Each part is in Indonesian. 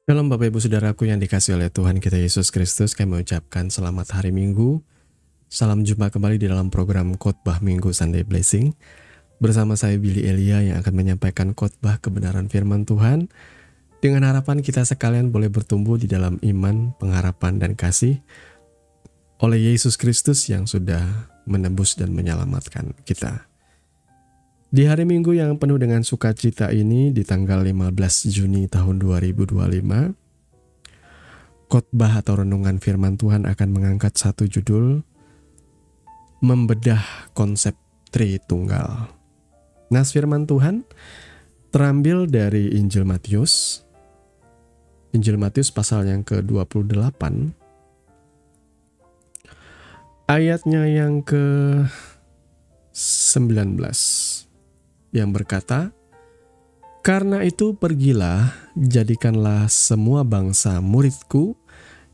Shalom Bapak Ibu Saudaraku yang dikasih oleh Tuhan kita Yesus Kristus. Kami mengucapkan selamat hari Minggu. Salam jumpa kembali di dalam program Khotbah Minggu Sunday Blessing. Bersama saya Billy Elia yang akan menyampaikan khotbah kebenaran firman Tuhan. Dengan harapan kita sekalian boleh bertumbuh di dalam iman, pengharapan, dan kasih oleh Yesus Kristus yang sudah menebus dan menyelamatkan kita. Di hari Minggu yang penuh dengan sukacita ini, di tanggal 15 Juni tahun 2025, khotbah atau renungan firman Tuhan akan mengangkat satu judul, membedah konsep Tritunggal. Nas firman Tuhan terambil dari Injil Matius pasal yang ke-28, ayatnya yang ke-19. Yang berkata, "Karena itu pergilah, jadikanlah semua bangsa muridku,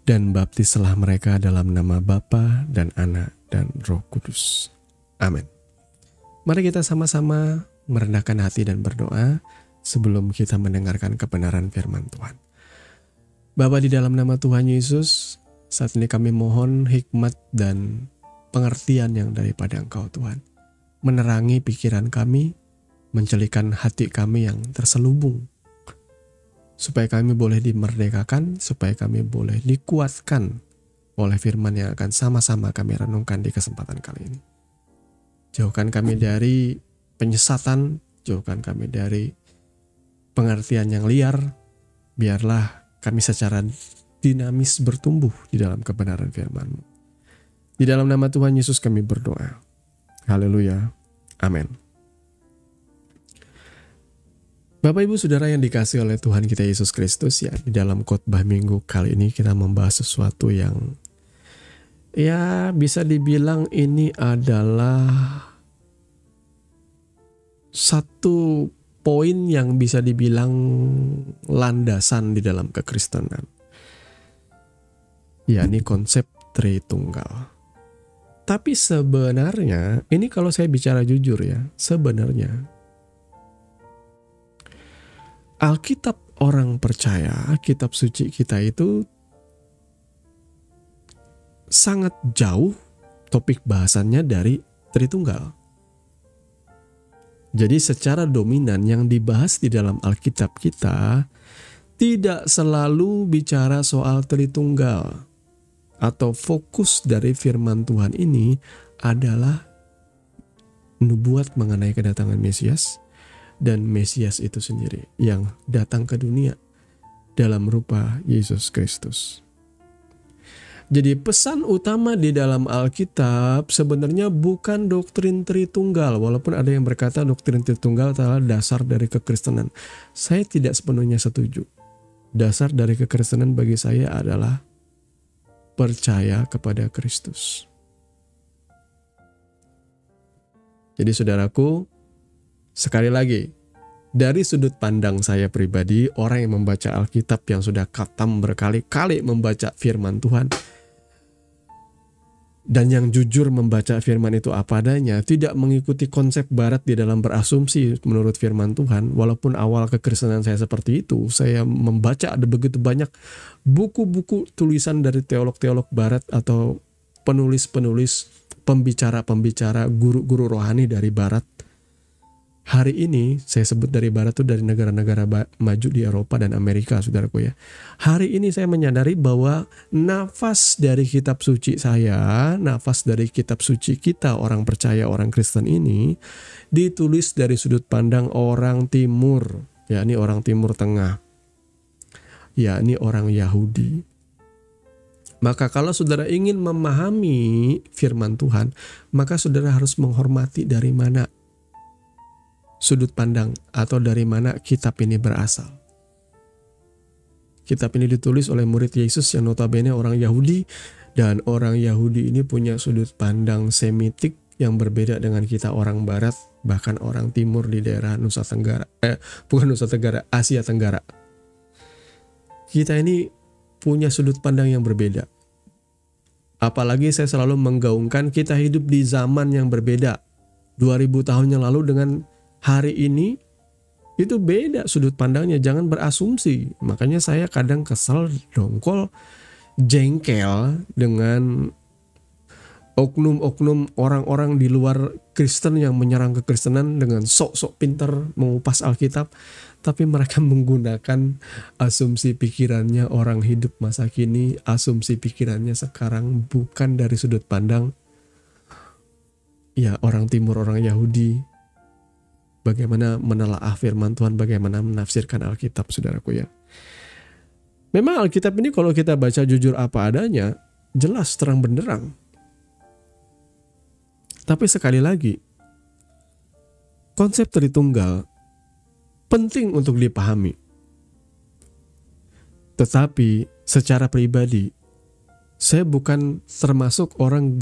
dan baptislah mereka dalam nama Bapa dan Anak dan Roh Kudus." Amin. Mari kita sama-sama merendahkan hati dan berdoa sebelum kita mendengarkan kebenaran firman Tuhan. Bapa, di dalam nama Tuhan Yesus, saat ini kami mohon hikmat dan pengertian yang daripada Engkau Tuhan. Menerangi pikiran kami, mencelikan hati kami yang terselubung, supaya kami boleh dimerdekakan, supaya kami boleh dikuatkan oleh firman yang akan sama-sama kami renungkan di kesempatan kali ini. Jauhkan kami dari penyesatan, jauhkan kami dari pengertian yang liar, biarlah kami secara dinamis bertumbuh di dalam kebenaran firman-Mu. Di dalam nama Tuhan Yesus kami berdoa. Haleluya. Amin. Bapak Ibu Saudara yang dikasih oleh Tuhan kita Yesus Kristus, ya, di dalam khotbah minggu kali ini kita membahas sesuatu yang bisa dibilang ini adalah satu poin yang bisa dibilang landasan di dalam kekristenan. Ini konsep Tritunggal. Tapi sebenarnya, ini kalau saya bicara jujur ya, sebenarnya Alkitab orang percaya, kitab suci kita itu sangat jauh topik bahasannya dari Tritunggal. Jadi secara dominan yang dibahas di dalam Alkitab kita tidak selalu bicara soal Tritunggal. Atau fokus dari firman Tuhan ini adalah nubuat mengenai kedatangan Mesias, dan Mesias itu sendiri yang datang ke dunia dalam rupa Yesus Kristus. Jadi pesan utama di dalam Alkitab sebenarnya bukan doktrin Tritunggal, walaupun ada yang berkata doktrin Tritunggal adalah dasar dari kekristenan. Saya tidak sepenuhnya setuju. Dasar dari kekristenan bagi saya adalah percaya kepada Kristus. Jadi saudaraku, sekali lagi, dari sudut pandang saya pribadi, orang yang membaca Alkitab yang sudah khatam berkali-kali membaca firman Tuhan, dan yang jujur membaca firman itu apa adanya, tidak mengikuti konsep barat di dalam berasumsi menurut firman Tuhan. Walaupun awal kekristenan saya seperti itu, saya membaca ada begitu banyak buku-buku tulisan dari teolog-teolog barat atau penulis-penulis, pembicara-pembicara, guru-guru rohani dari barat. Hari ini, saya sebut dari barat itu dari negara-negara maju di Eropa dan Amerika, saudaraku ya. Hari ini saya menyadari bahwa nafas dari kitab suci saya, nafas dari kitab suci kita orang percaya, orang Kristen ini, ditulis dari sudut pandang orang timur, yakni orang timur tengah, yakni orang Yahudi. Maka kalau saudara ingin memahami firman Tuhan, maka saudara harus menghormati dari mana sudut pandang atau dari mana kitab ini berasal. Kitab ini ditulis oleh murid Yesus yang notabene orang Yahudi, dan orang Yahudi ini punya sudut pandang Semitik yang berbeda dengan kita orang Barat, bahkan orang Timur di daerah Asia Tenggara. Kita ini punya sudut pandang yang berbeda. Apalagi saya selalu menggaungkan kita hidup di zaman yang berbeda. 2000 tahun yang lalu dengan hari ini Itu beda sudut pandangnya, jangan berasumsi. Makanya saya kadang kesel, dongkol, jengkel dengan oknum-oknum orang-orang di luar Kristen yang menyerang kekristenan dengan sok-sok pintar mengupas Alkitab, tapi mereka menggunakan asumsi pikirannya orang hidup masa kini, asumsi pikirannya sekarang bukan dari sudut pandang ya orang timur, orang Yahudi. Bagaimana menelaah firman Tuhan, bagaimana menafsirkan Alkitab, saudaraku ya. Memang Alkitab ini kalau kita baca jujur apa adanya, jelas terang benderang. Tapi sekali lagi, konsep Tritunggal penting untuk dipahami. Tetapi secara pribadi, saya bukan termasuk orang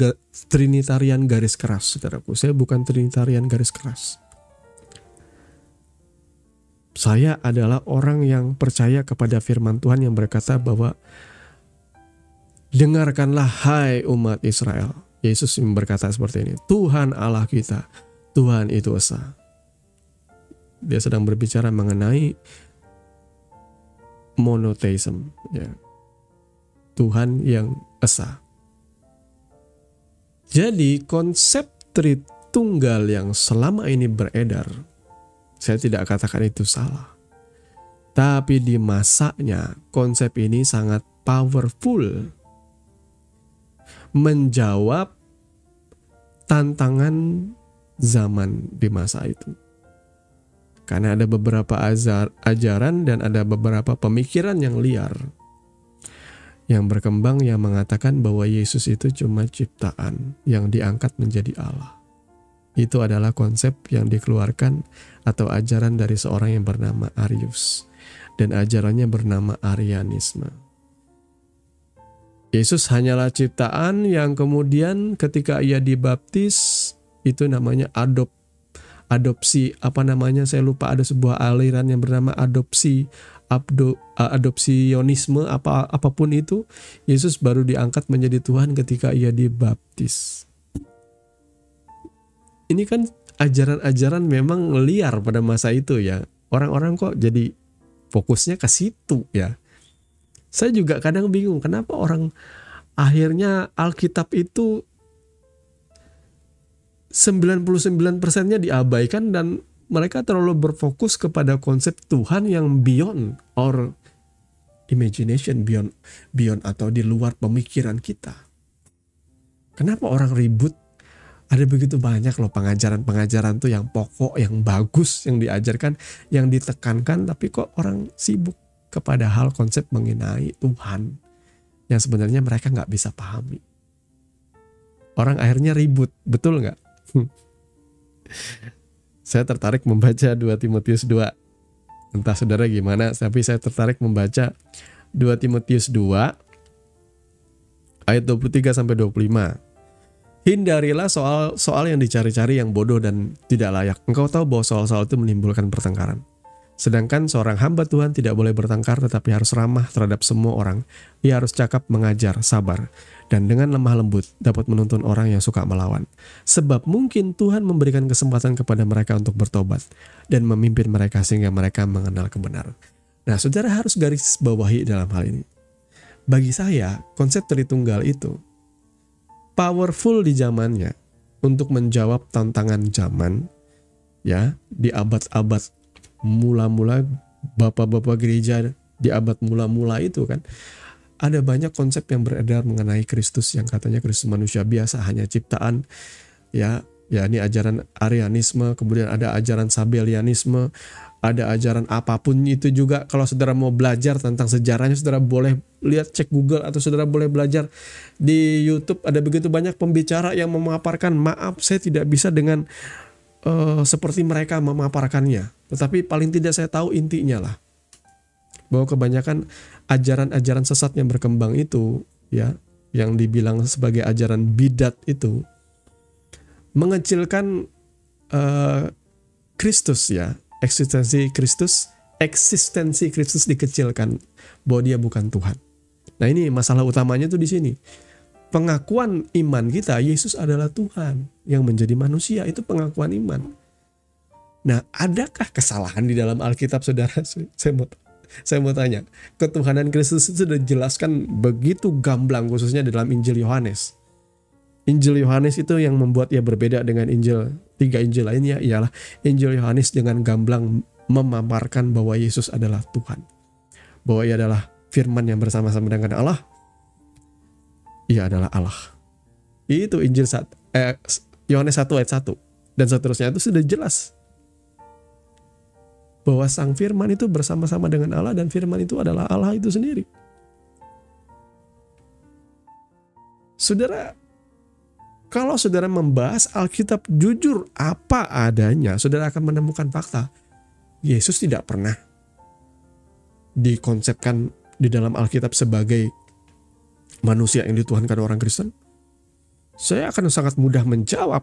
Trinitarian garis keras, saudaraku. Saya bukan Trinitarian garis keras. Saya adalah orang yang percaya kepada firman Tuhan yang berkata bahwa dengarkanlah hai umat Israel. Yesus berkata seperti ini, Tuhan Allah kita, Tuhan itu esa. Dia sedang berbicara mengenai monotheism, ya. Tuhan yang esa. Jadi konsep Tritunggal yang selama ini beredar, saya tidak katakan itu salah. Tapi di masanya konsep ini sangat powerful. Menjawab tantangan zaman di masa itu. Karena ada beberapa ajaran dan ada beberapa pemikiran yang liar yang berkembang yang mengatakan bahwa Yesus itu cuma ciptaan yang diangkat menjadi Allah. Itu adalah konsep yang dikeluarkan atau ajaran dari seorang yang bernama Arius. Dan ajarannya bernama Arianisme. Yesus hanyalah ciptaan yang kemudian ketika ia dibaptis, itu namanya adopsi, apa namanya saya lupa, ada sebuah aliran yang bernama adopsionisme, apapun itu. Yesus baru diangkat menjadi Tuhan ketika ia dibaptis. Ini kan ajaran-ajaran memang liar pada masa itu ya. Orang-orang kok jadi fokusnya ke situ ya. Saya juga kadang bingung kenapa orang akhirnya Alkitab itu 99%-nya diabaikan dan mereka terlalu berfokus kepada konsep Tuhan yang beyond our imagination, beyond atau di luar pemikiran kita. Kenapa orang ribut? Ada begitu banyak loh pengajaran-pengajaran tuh yang pokok, yang bagus, yang diajarkan, yang ditekankan, tapi kok orang sibuk kepada hal konsep mengenai Tuhan yang sebenarnya mereka nggak bisa pahami. Orang akhirnya ribut, betul nggak? Saya tertarik membaca 2 Timotius 2. Entah saudara gimana, tapi saya tertarik membaca 2 Timotius 2 ayat 23-25. Hindarilah soal yang dicari-cari yang bodoh dan tidak layak. Engkau tahu bahwa soal-soal itu menimbulkan pertengkaran. Sedangkan seorang hamba Tuhan tidak boleh bertengkar tetapi harus ramah terhadap semua orang. Ia harus cakap, mengajar, sabar, dan dengan lemah lembut dapat menuntun orang yang suka melawan. Sebab mungkin Tuhan memberikan kesempatan kepada mereka untuk bertobat dan memimpin mereka sehingga mereka mengenal kebenaran. Nah, saudara harus garis bawahi dalam hal ini. Bagi saya, konsep Tritunggal itu powerful di zamannya untuk menjawab tantangan zaman ya, di abad-abad mula-mula, bapak-bapak gereja di abad mula-mula itu kan ada banyak konsep yang beredar mengenai Kristus yang katanya Kristus manusia biasa, hanya ciptaan ya ini ajaran Arianisme, kemudian ada ajaran Sabellianisme, ada ajaran apapun itu juga. Kalau saudara mau belajar tentang sejarahnya, saudara boleh lihat, cek Google, atau saudara boleh belajar di YouTube. Ada begitu banyak pembicara yang memaparkan. Maaf, saya tidak bisa dengan seperti mereka memaparkannya. Tetapi paling tidak saya tahu intinya lah. Bahwa kebanyakan ajaran-ajaran sesat yang berkembang itu, ya, yang dibilang sebagai ajaran bidat itu, mengecilkan Kristus ya. Eksistensi Kristus dikecilkan, bahwa dia bukan Tuhan. Nah, ini masalah utamanya tuh di sini. Pengakuan iman kita, Yesus adalah Tuhan yang menjadi manusia, itu pengakuan iman. Nah, adakah kesalahan di dalam Alkitab, saudara? Saya mau tanya. Ketuhanan Kristus itu sudah dijelaskan begitu gamblang, khususnya di dalam Injil Yohanes. Injil Yohanes itu yang membuat ia berbeda dengan tiga Injil lainnya, ialah Injil Yohanes dengan gamblang memaparkan bahwa Yesus adalah Tuhan. Bahwa ia adalah firman yang bersama-sama dengan Allah. Ia adalah Allah. Itu Yohanes 1 ayat 1. Dan seterusnya itu sudah jelas. Bahwa sang firman itu bersama-sama dengan Allah dan firman itu adalah Allah itu sendiri. Saudara, kalau saudara membahas Alkitab jujur apa adanya, saudara akan menemukan fakta. Yesus tidak pernah dikonsepkan di dalam Alkitab sebagai manusia yang dituhankan orang Kristen. Saya akan sangat mudah menjawab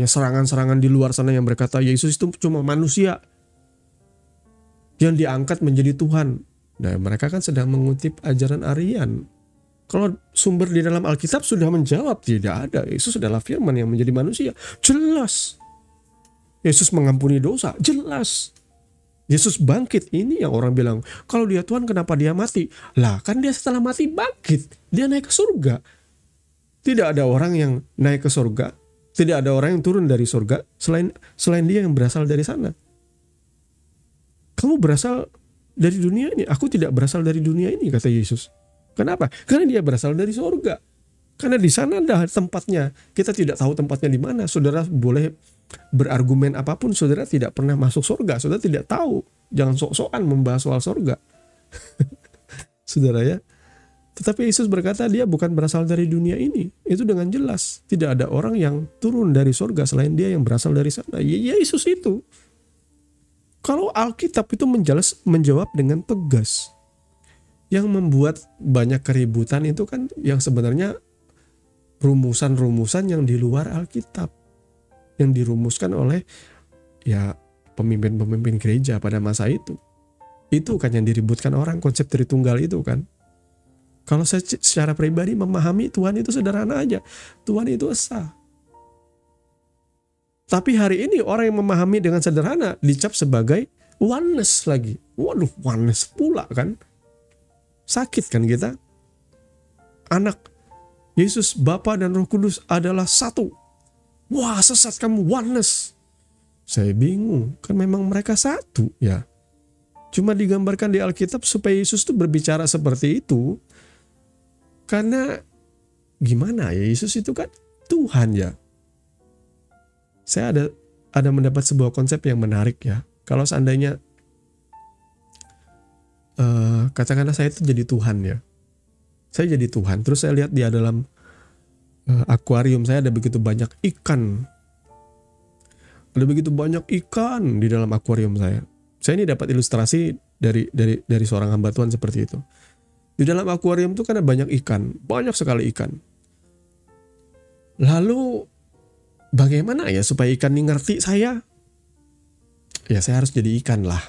serangan-serangan di luar sana yang berkata Yesus itu cuma manusia yang diangkat menjadi Tuhan. Nah, mereka kan sedang mengutip ajaran Arian. Kalau sumber di dalam Alkitab sudah menjawab, tidak ada. Yesus adalah firman yang menjadi manusia. Jelas. Yesus mengampuni dosa. Jelas. Yesus bangkit. Ini yang orang bilang, kalau dia Tuhan kenapa dia mati? Lah, kan dia setelah mati bangkit. Dia naik ke surga. Tidak ada orang yang naik ke surga. Tidak ada orang yang turun dari surga selain dia yang berasal dari sana. Kamu berasal dari dunia ini. Aku tidak berasal dari dunia ini, kata Yesus. Kenapa? Karena dia berasal dari surga. Karena di sana ada tempatnya. Kita tidak tahu tempatnya di mana. Saudara boleh berargumen apapun, saudara tidak pernah masuk surga. Saudara tidak tahu. Jangan sok-sokan membahas soal surga. Saudara ya. Tetapi Yesus berkata dia bukan berasal dari dunia ini. Itu dengan jelas. Tidak ada orang yang turun dari surga selain dia yang berasal dari sana. Ya Yesus itu. Kalau Alkitab itu menjawab dengan tegas. Yang membuat banyak keributan itu kan yang sebenarnya rumusan-rumusan yang di luar Alkitab. Yang dirumuskan oleh ya pemimpin-pemimpin gereja pada masa itu. Itu kan yang diributkan orang, konsep Tritunggal itu kan. Kalau saya secara pribadi memahami Tuhan itu sederhana aja. Tuhan itu esa. Tapi hari ini orang yang memahami dengan sederhana dicap sebagai oneness lagi. Waduh, oneness pula kan. Sakit kan kita. Anak Yesus, Bapa dan Roh Kudus adalah satu. Wah, sesat kamu, oneness. Saya bingung, kan memang mereka satu ya. Cuma digambarkan di Alkitab supaya Yesus itu berbicara seperti itu. Karena gimana ya, Yesus itu kan Tuhan ya. Saya ada mendapat sebuah konsep yang menarik ya. Kalau seandainya katakanlah saya itu jadi Tuhan ya. Saya jadi Tuhan, terus saya lihat dia dalam akuarium saya ada begitu banyak ikan. Ada begitu banyak ikan di dalam akuarium saya. Saya ini dapat ilustrasi dari seorang hamba Tuhan seperti itu. Di dalam akuarium itu kan ada banyak ikan, banyak sekali ikan. Lalu bagaimana ya supaya ikan ini ngerti saya? Ya saya harus jadi ikan lah.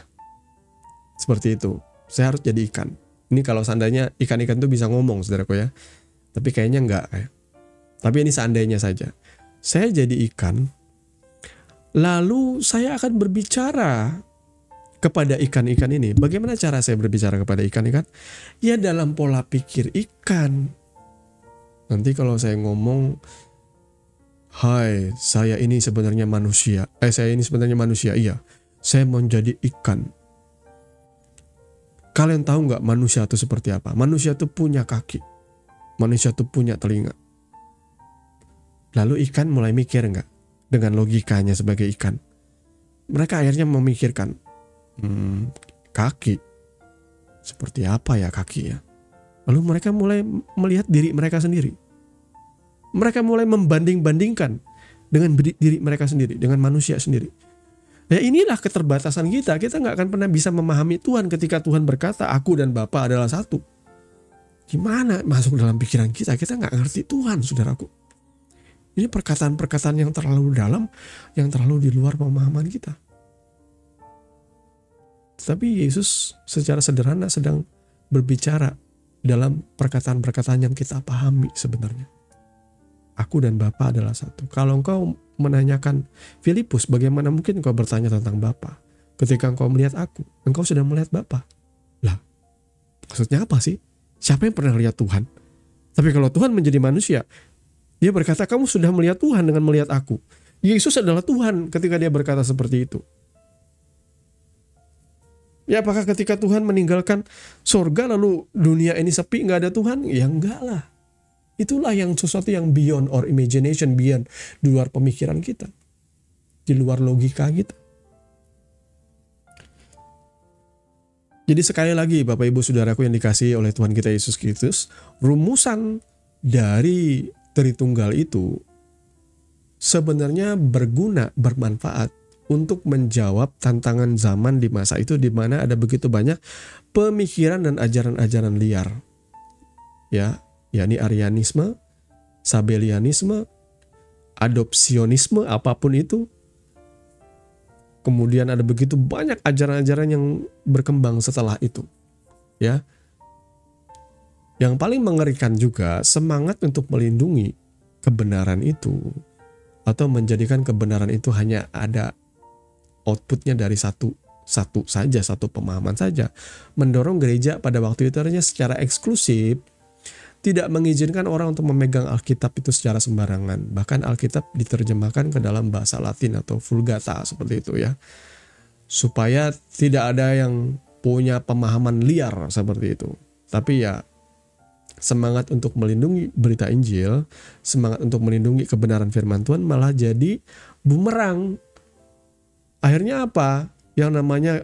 Seperti itu. Saya harus jadi ikan. Ini kalau seandainya ikan-ikan itu bisa ngomong, saudaraku ya. Tapi kayaknya enggak ya. Tapi ini seandainya saja. Saya jadi ikan. Lalu saya akan berbicara kepada ikan-ikan ini. Bagaimana cara saya berbicara kepada ikan-ikan? Ya dalam pola pikir ikan. Nanti kalau saya ngomong, hai, saya ini sebenarnya manusia. Saya ini sebenarnya manusia, iya. Saya mau jadi ikan. Kalian tahu nggak manusia itu seperti apa? Manusia itu punya kaki. Manusia itu punya telinga. Lalu ikan mulai mikir nggak? Dengan logikanya sebagai ikan. Mereka akhirnya memikirkan, kaki. Seperti apa ya kaki ya? Lalu mereka mulai melihat diri mereka sendiri. Mereka mulai membanding-bandingkan dengan diri mereka sendiri, dengan manusia sendiri. Ya inilah keterbatasan kita. Kita nggak akan pernah bisa memahami Tuhan ketika Tuhan berkata, aku dan Bapa adalah satu. Gimana masuk dalam pikiran kita? Kita nggak ngerti Tuhan, saudaraku. Ini perkataan-perkataan yang terlalu dalam, yang terlalu di luar pemahaman kita. Tetapi Yesus secara sederhana sedang berbicara dalam perkataan-perkataan yang kita pahami sebenarnya. Aku dan Bapa adalah satu. Kalau engkau menanyakan Filipus, bagaimana mungkin engkau bertanya tentang Bapa? Ketika engkau melihat aku, engkau sudah melihat Bapa. Lah, maksudnya apa sih? Siapa yang pernah lihat Tuhan? Tapi kalau Tuhan menjadi manusia, dia berkata, kamu sudah melihat Tuhan dengan melihat aku. Yesus adalah Tuhan ketika dia berkata seperti itu. Ya, apakah ketika Tuhan meninggalkan surga lalu dunia ini sepi, nggak ada Tuhan? Ya enggak lah. Itulah yang sesuatu yang beyond our imagination, beyond, di luar pemikiran kita, di luar logika kita. Jadi sekali lagi Bapak Ibu Saudaraku yang dikasihi oleh Tuhan kita Yesus Kristus, rumusan dari Tritunggal itu sebenarnya berguna, bermanfaat untuk menjawab tantangan zaman di masa itu, di mana ada begitu banyak pemikiran dan ajaran-ajaran liar. Ya, yakni Arianisme, Sabellianisme, adopsionisme, apapun itu. Kemudian ada begitu banyak ajaran-ajaran yang berkembang setelah itu. Ya. Yang paling mengerikan juga semangat untuk melindungi kebenaran itu atau menjadikan kebenaran itu hanya ada outputnya dari satu pemahaman saja, mendorong gereja pada waktu itu artinya secara eksklusif tidak mengizinkan orang untuk memegang Alkitab itu secara sembarangan. Bahkan Alkitab diterjemahkan ke dalam bahasa Latin atau Vulgata seperti itu ya, supaya tidak ada yang punya pemahaman liar seperti itu. Tapi ya, semangat untuk melindungi berita Injil, semangat untuk melindungi kebenaran firman Tuhan malah jadi bumerang. Akhirnya apa? Yang namanya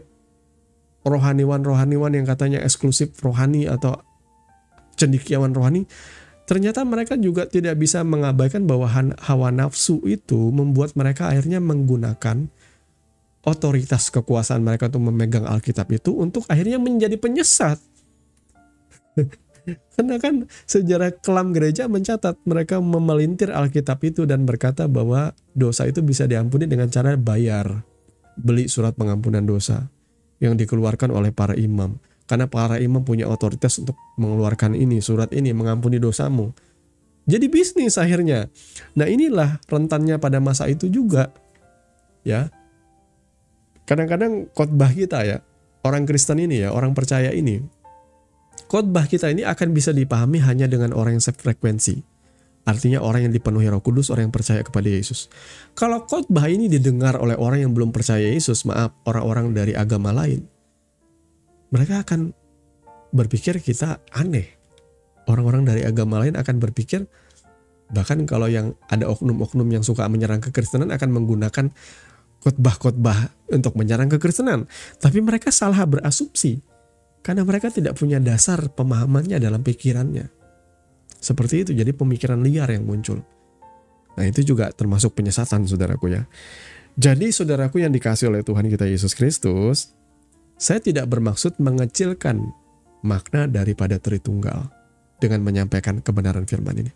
rohaniwan yang katanya eksklusif rohani atau cendekiawan rohani, ternyata mereka juga tidak bisa mengabaikan bahwa hawa nafsu itu membuat mereka akhirnya menggunakan otoritas kekuasaan mereka untuk memegang Alkitab itu untuk akhirnya menjadi penyesat. Karena kan sejarah kelam gereja mencatat mereka memelintir Alkitab itu dan berkata bahwa dosa itu bisa diampuni dengan cara bayar. Beli surat pengampunan dosa yang dikeluarkan oleh para imam. Karena para imam punya otoritas untuk mengeluarkan ini, surat ini, mengampuni dosamu. Jadi bisnis akhirnya. Nah inilah rentannya pada masa itu juga. Ya. Kadang-kadang khotbah kita ya, orang Kristen ini ya, orang percaya ini, khotbah kita ini akan bisa dipahami hanya dengan orang yang sefrekuensi. Artinya orang yang dipenuhi Roh Kudus, orang yang percaya kepada Yesus. Kalau khotbah ini didengar oleh orang yang belum percaya Yesus, maaf, orang-orang dari agama lain, mereka akan berpikir kita aneh. Orang-orang dari agama lain akan berpikir, bahkan kalau yang ada oknum-oknum yang suka menyerang kekristenan akan menggunakan khotbah-khotbah untuk menyerang kekristenan. Tapi mereka salah berasumsi, karena mereka tidak punya dasar pemahamannya dalam pikirannya. Seperti itu, jadi pemikiran liar yang muncul. Nah itu juga termasuk penyesatan saudaraku ya. Jadi saudaraku yang dikasihi oleh Tuhan kita Yesus Kristus, saya tidak bermaksud mengecilkan makna daripada Tritunggal dengan menyampaikan kebenaran firman ini.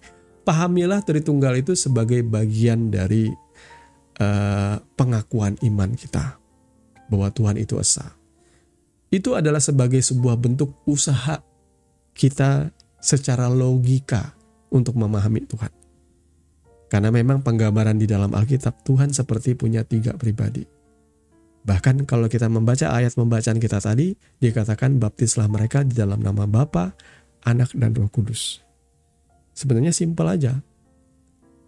Pahamilah Tritunggal itu sebagai bagian dari pengakuan iman kita bahwa Tuhan itu esa. Itu adalah sebagai sebuah bentuk usaha kita secara logika untuk memahami Tuhan. Karena memang penggambaran di dalam Alkitab, Tuhan seperti punya 3 pribadi. Bahkan kalau kita membaca ayat pembacaan kita tadi, dikatakan baptislah mereka di dalam nama Bapa, Anak, dan Roh Kudus. Sebenarnya simpel aja.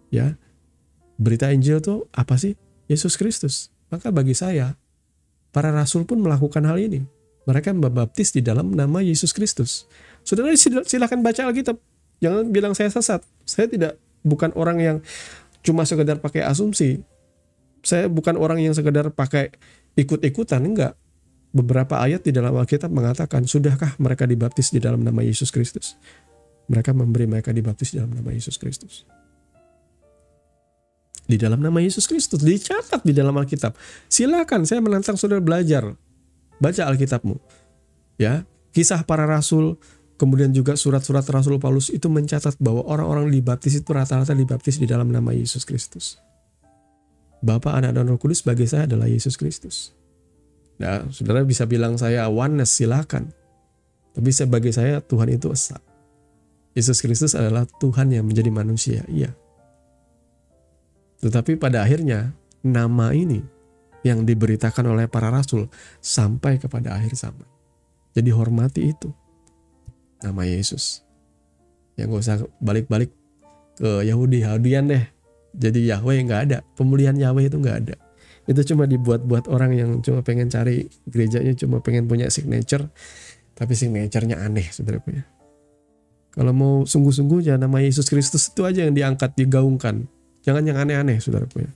Ya. Berita Injil itu apa sih? Yesus Kristus. Maka bagi saya, para rasul pun melakukan hal ini. Mereka membaptis di dalam nama Yesus Kristus. Saudara silakan baca Alkitab. Jangan bilang saya sesat. Saya bukan orang yang cuma sekedar pakai asumsi. Saya bukan orang yang sekedar pakai ikut-ikutan, enggak. Beberapa ayat di dalam Alkitab mengatakan, sudahkah mereka dibaptis di dalam nama Yesus Kristus? Mereka memberi mereka dibaptis di dalam nama Yesus Kristus. Di dalam nama Yesus Kristus, dicatat di dalam Alkitab. Silakan, saya menantang saudara belajar. Baca Alkitabmu. Ya, kisah para rasul, kemudian juga surat-surat Rasul Paulus itu mencatat bahwa orang-orang dibaptis itu rata-rata dibaptis di dalam nama Yesus Kristus. Bapa, Anak, dan Roh Kudus bagi saya adalah Yesus Kristus. Nah, saudara bisa bilang saya oneness, silakan. Tapi bagi saya Tuhan itu esa. Yesus Kristus adalah Tuhan yang menjadi manusia, iya. Tetapi pada akhirnya nama ini yang diberitakan oleh para rasul sampai kepada akhir zaman. Jadi hormati itu, nama Yesus. Yang gak usah balik-balik ke Yahudian deh. Jadi Yahweh nggak ada, pemulihan Yahweh itu nggak ada. Itu cuma dibuat-buat orang yang cuma pengen cari gerejanya, cuma pengen punya signature, tapi signaturenya aneh, saudaraku ya. Kalau mau sungguh-sungguh ya nama Yesus Kristus itu aja yang diangkat, digaungkan. Jangan yang aneh-aneh, saudaraku ya.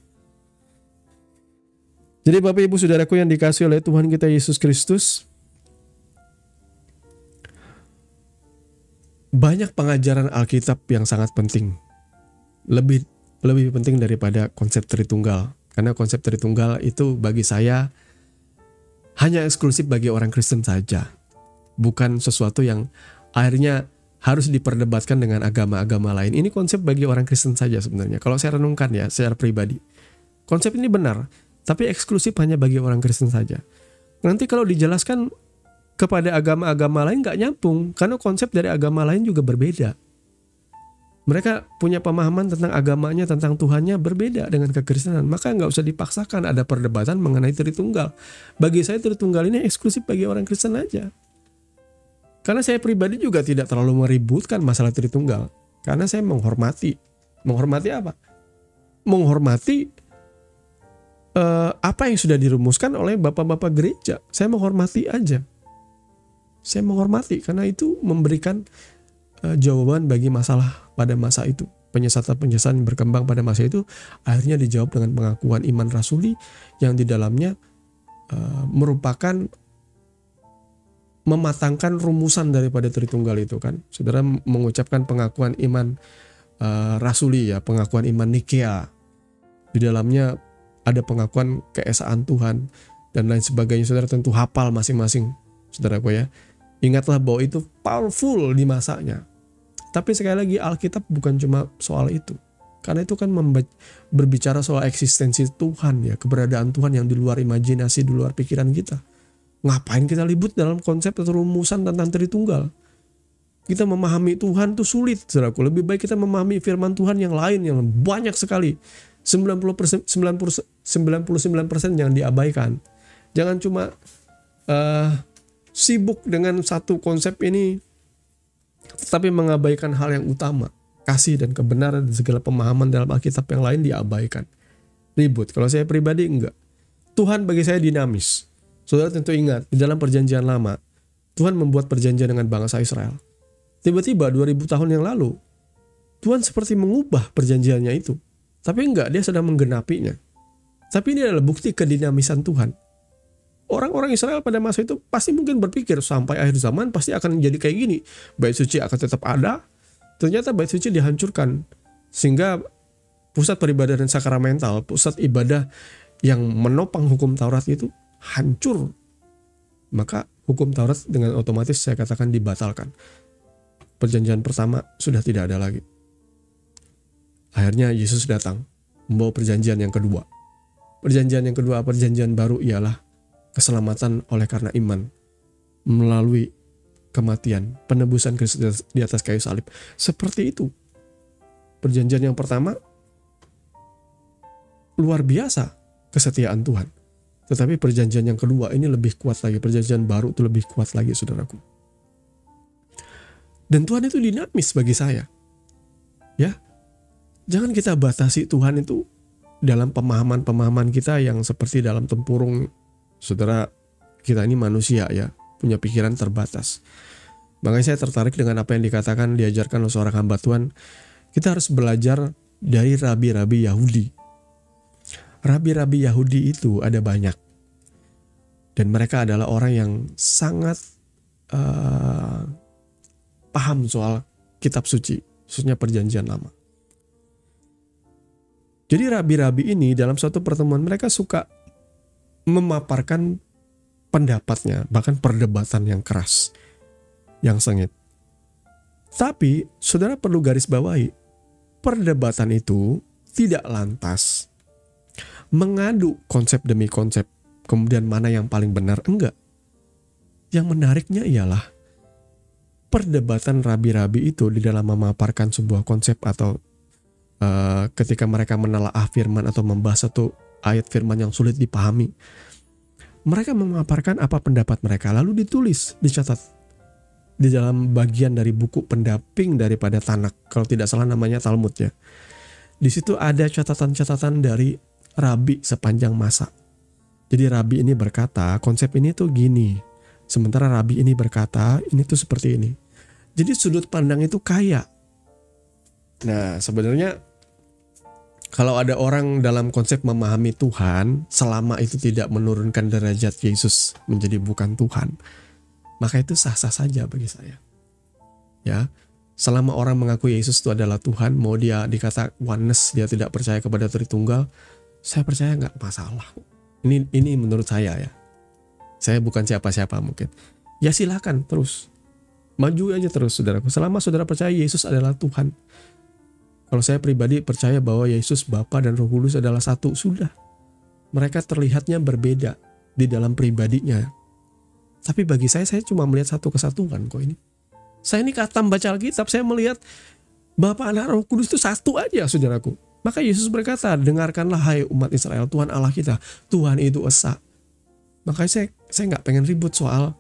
Jadi Bapak Ibu Saudaraku yang dikasihi oleh Tuhan kita Yesus Kristus, banyak pengajaran Alkitab yang sangat penting. Lebih penting daripada konsep Tritunggal. Karena konsep Tritunggal itu bagi saya hanya eksklusif bagi orang Kristen saja. Bukan sesuatu yang akhirnya harus diperdebatkan dengan agama-agama lain. Ini konsep bagi orang Kristen saja sebenarnya. Kalau saya renungkan ya secara pribadi. Konsep ini benar, tapi eksklusif hanya bagi orang Kristen saja. Nanti kalau dijelaskan kepada agama-agama lain nggak nyambung, karena konsep dari agama lain juga berbeda. Mereka punya pemahaman tentang agamanya, tentang Tuhannya berbeda dengan kekristenan. Maka nggak usah dipaksakan ada perdebatan mengenai Tritunggal. Bagi saya Tritunggal ini eksklusif bagi orang Kristen aja. Karena saya pribadi juga tidak terlalu meributkan masalah Tritunggal. Karena saya menghormati. Menghormati apa? Menghormati apa yang sudah dirumuskan oleh bapak-bapak gereja. Saya menghormati aja. Saya menghormati karena itu memberikan jawaban bagi masalah pada masa itu. Penyesatan-penyesatan yang berkembang pada masa itu akhirnya dijawab dengan pengakuan iman rasuli yang di dalamnya merupakan mematangkan rumusan daripada Tritunggal itu kan. Saudara mengucapkan pengakuan iman rasuli ya, pengakuan iman Nikea. Di dalamnya ada pengakuan keesaan Tuhan dan lain sebagainya. Saudara tentu hafal masing-masing, saudaraku ya. Ingatlah bahwa itu powerful di masanya. Tapi sekali lagi Alkitab bukan cuma soal itu. Karena itu kan berbicara soal eksistensi Tuhan ya, keberadaan Tuhan yang di luar imajinasi, di luar pikiran kita. Ngapain kita ribut dalam konsep atau rumusan tentang Tritunggal? Kita memahami Tuhan itu sulit, saudaraku. Lebih baik kita memahami firman Tuhan yang lain yang banyak sekali. 99% yang diabaikan. Jangan cuma sibuk dengan satu konsep ini tetapi mengabaikan hal yang utama. Kasih dan kebenaran dan segala pemahaman dalam Alkitab yang lain diabaikan. Ribut. Kalau saya pribadi enggak. Tuhan bagi saya dinamis. Saudara tentu ingat di dalam perjanjian lama Tuhan membuat perjanjian dengan bangsa Israel. Tiba-tiba 2000 tahun yang lalu Tuhan seperti mengubah perjanjiannya itu. Tapi enggak, dia sedang menggenapinya. Tapi ini adalah bukti kedinamisan Tuhan. Orang-orang Israel pada masa itu pasti mungkin berpikir sampai akhir zaman pasti akan jadi kayak gini. Bait suci akan tetap ada. Ternyata bait suci dihancurkan. Sehingga pusat peribadahan sakramental, pusat ibadah yang menopang hukum Taurat itu hancur. Maka hukum Taurat dengan otomatis saya katakan dibatalkan. Perjanjian pertama sudah tidak ada lagi. Akhirnya Yesus datang membawa perjanjian yang kedua. Perjanjian yang kedua, perjanjian baru ialah keselamatan oleh karena iman melalui kematian, penebusan Kristus di atas kayu salib. Seperti itu. Perjanjian yang pertama luar biasa kesetiaan Tuhan. Tetapi perjanjian yang kedua ini lebih kuat lagi. Perjanjian baru itu lebih kuat lagi, saudaraku. Dan Tuhan itu dinamis bagi saya. Ya. Jangan kita batasi Tuhan itu dalam pemahaman-pemahaman kita yang seperti dalam tempurung. Saudara, kita ini manusia ya, punya pikiran terbatas. Makanya saya tertarik dengan apa yang dikatakan, diajarkan oleh seorang hamba Tuhan. Kita harus belajar dari rabi-rabi Yahudi. Rabi-rabi Yahudi itu ada banyak. Dan mereka adalah orang yang sangat paham soal kitab suci, khususnya perjanjian lama. Jadi rabi-rabi ini dalam suatu pertemuan mereka suka memaparkan pendapatnya, bahkan perdebatan yang keras, yang sengit. Tapi saudara perlu garis bawahi, perdebatan itu tidak lantas mengadu konsep demi konsep, kemudian mana yang paling benar, enggak. Yang menariknya ialah perdebatan rabi-rabi itu di dalam memaparkan sebuah konsep atau ketika mereka menelaah firman atau membahas satu ayat firman yang sulit dipahami, mereka memaparkan apa pendapat mereka, lalu ditulis, dicatat di dalam bagian dari buku pendamping daripada Tanak, kalau tidak salah namanya Talmud ya. Di situ ada catatan-catatan dari rabi sepanjang masa. Jadi rabi ini berkata, konsep ini tuh gini. Sementara rabi ini berkata, ini tuh seperti ini. Jadi sudut pandang itu kaya. Nah, sebenarnya kalau ada orang dalam konsep memahami Tuhan, selama itu tidak menurunkan derajat Yesus menjadi bukan Tuhan, maka itu sah-sah saja bagi saya. Ya, selama orang mengaku Yesus itu adalah Tuhan, mau dia dikata oneness, dia tidak percaya kepada Tritunggal, saya percaya nggak masalah. Ini menurut saya ya. Saya bukan siapa-siapa mungkin. Ya silakan terus. Maju aja terus saudaraku. Selama saudara percaya Yesus adalah Tuhan. Kalau saya pribadi percaya bahwa Yesus Bapa dan Roh Kudus adalah satu, sudah. Mereka terlihatnya berbeda di dalam pribadinya. Tapi bagi saya cuma melihat satu kesatuan kok ini. Saya ini katam baca Alkitab, saya melihat Bapa, Anak, Roh Kudus itu satu aja saudaraku. Maka Yesus berkata, dengarkanlah hai umat Israel, Tuhan Allah kita, Tuhan itu esa. Makanya saya nggak pengen ribut soal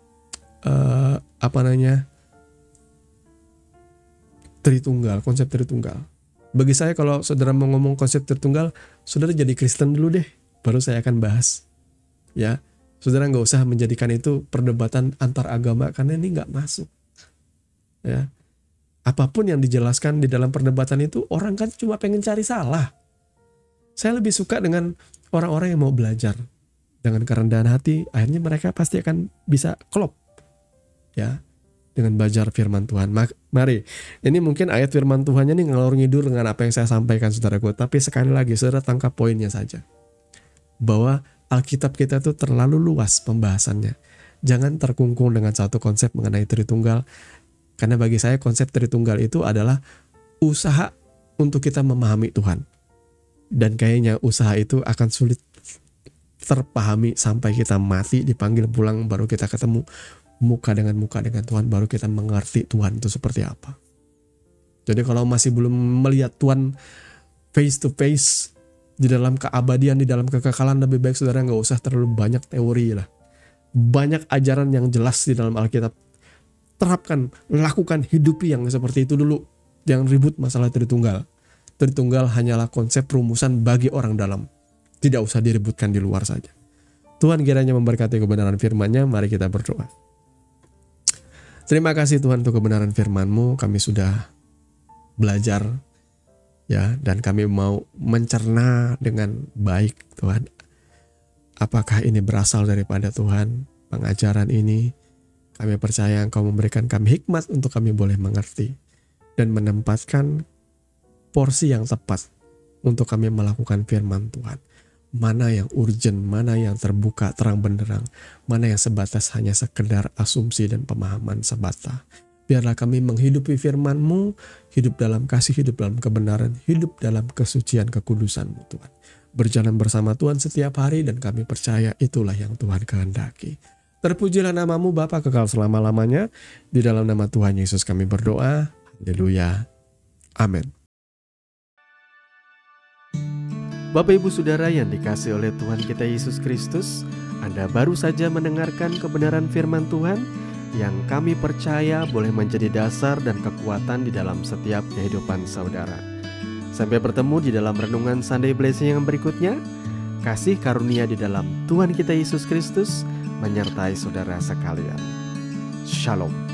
Tritunggal, konsep Tritunggal. Bagi saya kalau saudara mau ngomong konsep Tritunggal, saudara jadi Kristen dulu deh, baru saya akan bahas. Ya, saudara nggak usah menjadikan itu perdebatan antar agama karena ini nggak masuk. Ya. Apapun yang dijelaskan di dalam perdebatan itu, orang kan cuma pengen cari salah. Saya lebih suka dengan orang-orang yang mau belajar. Dengan kerendahan hati, akhirnya mereka pasti akan bisa klop. Ya, dengan belajar firman Tuhan. Mari, ini mungkin ayat firman Tuhannya nih ngalor ngidur dengan apa yang saya sampaikan saudaraku. Tapi sekali lagi, saudara tangkap poinnya saja. Bahwa Alkitab kita tuh terlalu luas pembahasannya. Jangan terkungkung dengan satu konsep mengenai Tritunggal. Karena bagi saya konsep Tritunggal itu adalah usaha untuk kita memahami Tuhan. Dan kayaknya usaha itu akan sulit terpahami sampai kita mati, dipanggil pulang, baru kita ketemu muka dengan Tuhan, baru kita mengerti Tuhan itu seperti apa. Jadi kalau masih belum melihat Tuhan face to face di dalam keabadian, di dalam kekekalan, lebih baik saudara nggak usah terlalu banyak teori lah. Banyak ajaran yang jelas di dalam Alkitab. Terapkan, lakukan, hidupi yang seperti itu dulu. Jangan ribut masalah Tritunggal. Tritunggal hanyalah konsep rumusan bagi orang dalam. Tidak usah diributkan di luar saja. Tuhan kiranya memberkati kebenaran firman-Nya. Mari kita berdoa. Terima kasih Tuhan untuk kebenaran firman-Mu. Kami sudah belajar ya, dan kami mau mencerna dengan baik Tuhan. Apakah ini berasal daripada Tuhan, pengajaran ini? Kami percaya Engkau memberikan kami hikmat untuk kami boleh mengerti dan menempatkan porsi yang tepat untuk kami melakukan firman Tuhan. Mana yang urgent, mana yang terbuka terang benderang, mana yang sebatas hanya sekedar asumsi dan pemahaman sebata. Biarlah kami menghidupi firman-Mu, hidup dalam kasih, hidup dalam kebenaran, hidup dalam kesucian kekudusan-Mu Tuhan. Berjalan bersama Tuhan setiap hari dan kami percaya itulah yang Tuhan kehendaki. Terpujilah nama-Mu Bapa kekal selama-lamanya. Di dalam nama Tuhan Yesus kami berdoa. Haleluya. Amin. Bapak Ibu Saudara yang dikasihi oleh Tuhan kita Yesus Kristus, Anda baru saja mendengarkan kebenaran firman Tuhan yang kami percaya boleh menjadi dasar dan kekuatan di dalam setiap kehidupan saudara. Sampai bertemu di dalam renungan Sunday Blessing yang berikutnya. Kasih karunia di dalam Tuhan kita Yesus Kristus menyertai saudara sekalian. Shalom.